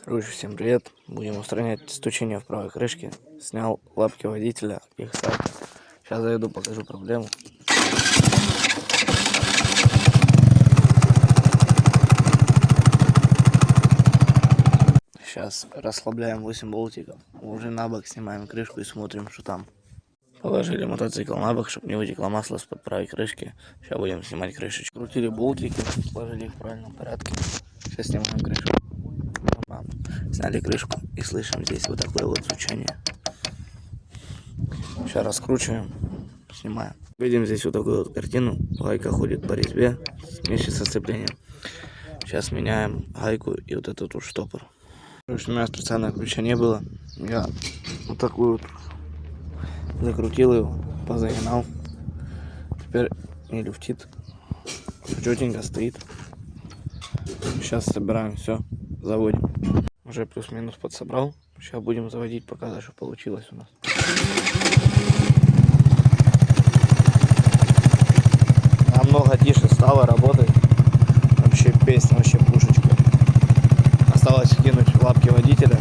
Короче, всем привет. Будем устранять стучение в правой крышке. Снял лапки водителя, их ставлю. Сейчас зайду, покажу проблему. Сейчас расслабляем 8 болтиков. Уже на бок снимаем крышку и смотрим, что там. Положили мотоцикл на бок, чтобы не вытекло масло с-под правой крышки. Сейчас будем снимать крышечку. Крутили болтики, сложили их в правильном порядке. Сейчас снимаем крышку. Сняли крышку и слышим здесь вот такое вот звучание. Сейчас раскручиваем, снимаем. Видим здесь вот такую вот картину. Гайка ходит по резьбе вместе со сцеплением. Сейчас меняем гайку и вот этот вот штопор. Короче, у меня специального ключа не было. Я вот такую вот закрутил его, позагинал. Теперь не люфтит. Четенько стоит. Сейчас собираем все, заводим. Уже плюс-минус подсобрал. Сейчас будем заводить, показать, что получилось у нас. Намного тише стало работать. Вообще песня, вообще пушечка. Осталось кинуть лапки водителя.